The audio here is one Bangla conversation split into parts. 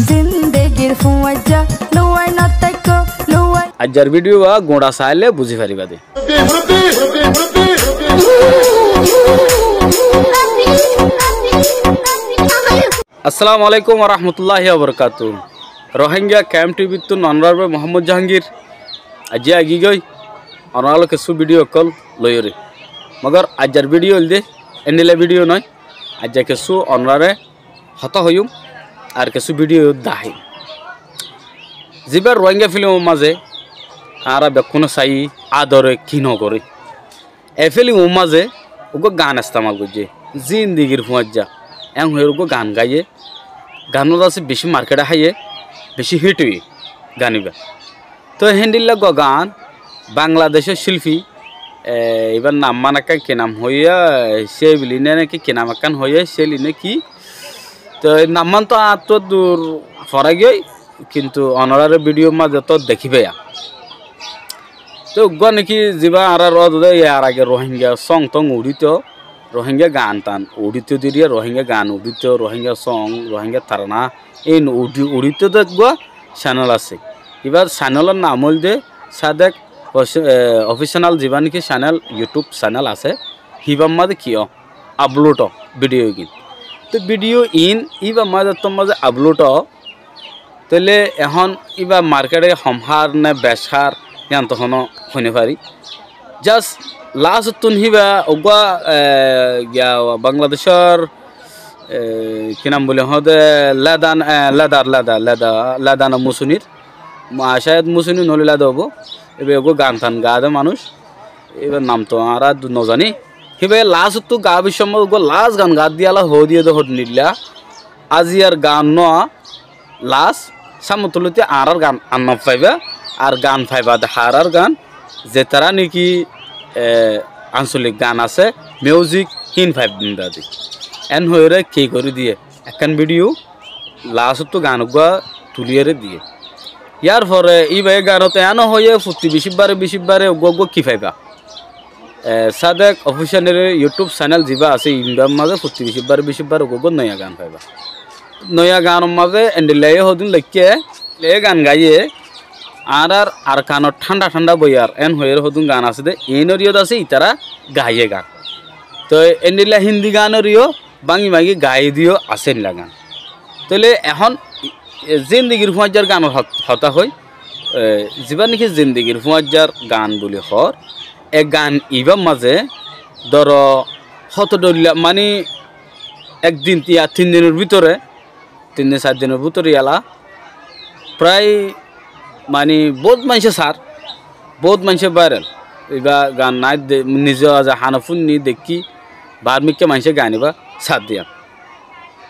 জিন্দেগির ফুয়াজা লুয়াই না তাইকো লুয়াই আজর ভিডিও গোড়া চাইলে বুঝি পারিবা দে। আসসালামু আলাইকুম ওয়া রাহমাতুল্লাহি ওয়া বারাকাতুহু। রোহিঙ্গা ক্যাম্প টিভি তো ননরাবে মোহাম্মদ জাহাঙ্গীর আজি আগি গই অনালো কিছু ভিডিও কল লয়রে মগর আজর ভিডিও দে এন্ডিলা ভিডিও নয় আজ কিছু অনরারে হত হইম আর কিছু ভিডিও দাহি জিবার রোহিঙ্গা ফিল্ম মাঝে আর বেকুন চাই আদরে কি নকরে এ ফিল্ম মাঝে ওগো গান ইস্তেমাল করছে জিন্দিগির ফুয়াজ্জা এং হয়ে ওগো গান গাইয়ে গানত আছে বেশি মার্কেটে হাইয়ে বেশি হিট হয়ে গানিবা তো হেন্ডিল্লা গো গান বাংলাদেশের শিল্পী এবার নাম মানাকা কে নাম হইয়া সে লিনে নাকি কে নাম একান হইয়া সে লিনে কি তো নামান তো আর তো দূর ফরা গই কিন্তু অনারার ভিডিও মাঝে তো দেখিবে তো গো নাকি যা আর আর আগে রোহিঙ্গা সং টং উড়িত রোহিঙ্গা গান টান উড়িত দিয়ে রোহিঙ্গা গান উড়িত রোহিঙ্গা সং রোহিঙ্গা তারানা এই উড়িত দেখবা চ্যানেল আছে এবার চ্যানেলের নাম হল যে সাদেক অফিসিয়াল যা নাকি চ্যানেল ইউটিউব চ্যানেল আছে হিবার মাঝে কি আপলোড ভিডিও কিন তো ভিডিও ইন ইবা মাঝে তোর মাঝে আপলোড তাহলে এখন ইবা মার্কেটে সম্হার নে বেসার ইয়ান তখন শুনে পারি জাস্ট লাস্ট তুন হিবা ওগা বাংলাদেশের কি নাম বলে হদে লাদান মুসুনির শায়দ মুসুনি নলি লাদা হবো এবার ওগো গান টান গা দে মানুষ এবার নাম তো আর নজানি হিবে লাস্ট তো গা বিষয় ওগো লাস্ট গান গা দিয়ালা হো দিয়ে দে হট নিলা আজি আর গান ন লাস্ট সামতুলতে আর গান আন্ন পাইবা আর গান পাইবা হার আর গান যে তারা নাকি আঞ্চলিক গান আছে মিউজিক হিন ফাইভ দিন দাদি এন হয়ে কি করে দিয়ে একখান ভিডিও লাস্ট তো গান তুলিয়ে দিয়ে ইয়ার পরে ইবাই গানতে এন হয়ে ফুটি বেশিবারে গো কি পাইবা সাদেক অফিসিয়ালের ইউটিউব চ্যানেল যা আছে ইন্ডিয়ার মাঝে ফুটি বেশিবার গো নয়া গান পাইবা নয়া গানের মাঝে এন্ডিলাই হদিন লেখকে এ গান গাইয়ে আর কানত ঠান্ডা ঠান্ডা বইয়ার এন হয়ে হদুন গান আছে দে এনরিয়ত আছে ইতারা গাইয়ে গান তো এন্ডিলা হিন্দি গানরিও বাঙি বাঙি গাই দিও আছে নিলা গান তাহলে এখন জিন্দিগির ফুয়াজ্জার গান হতা হয় যা নাকি জিন্দিগির ফুয়াজ্জার গান বলে হর এ গান ইবার মাঝে ধর হতডলিয়া মানে একদিন 3 দিনের ভিতরে 3-4 দিনের ভিতরে এলা প্রায় মানে বহুত মানুষে বহুত মানুষে ভাইরাল এবার গান নাই নিজে হানাফুন নি দেখি বার্মিককে মানুষে গানিবা সার দিয়া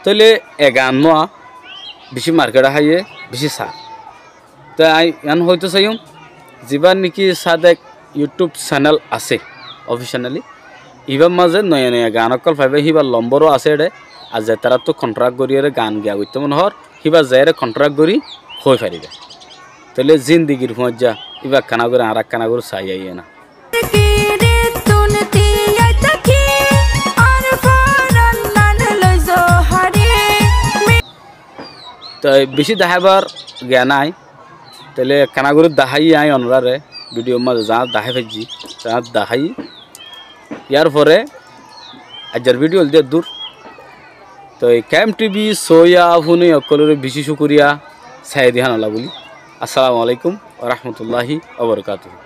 তাহলে এ গান নোয়া বেশি মার্কেটে হাইয়ে বেশি সার তো ইয়ান হয়তো চাইম যা নাকি সাদেক ইউটিউব চ্যানেল আছে অফিসিয়ালি ইবার মাঝে নয়া নয়া গান অকল পাইবে সিবার নম্বরও আছে এডে আর যে তারা তো কন্ট্রাক্ট করি গান গিয়া করতে মনে হর সিবার যাইরে কন্ট্রাক্ট করি হয়ে পারিবে তাহলে জিন্দিগির ফুয়াজ্জা ইবা কানা করে আর কানা করে চাই আইয়ে না তো বেশি দেখাবার জ্ঞান নাই তাহলে কানা করে দেখাই আই অনরারে ভিডিও মাঝে যা দেখাই ফেলছি তা দেখাই ইয়ার পরে আজর ভিডিও দিয়ে দূর তো এই ক্যাম্প টিভি সোয়া শুনে অকলরে বেশি শুক্রিয়া চাই দিহানলা বলি। আসসালামু আলাইকুম ওয়া রাহমাতুল্লাহি ওয়া বারাকাতুহু।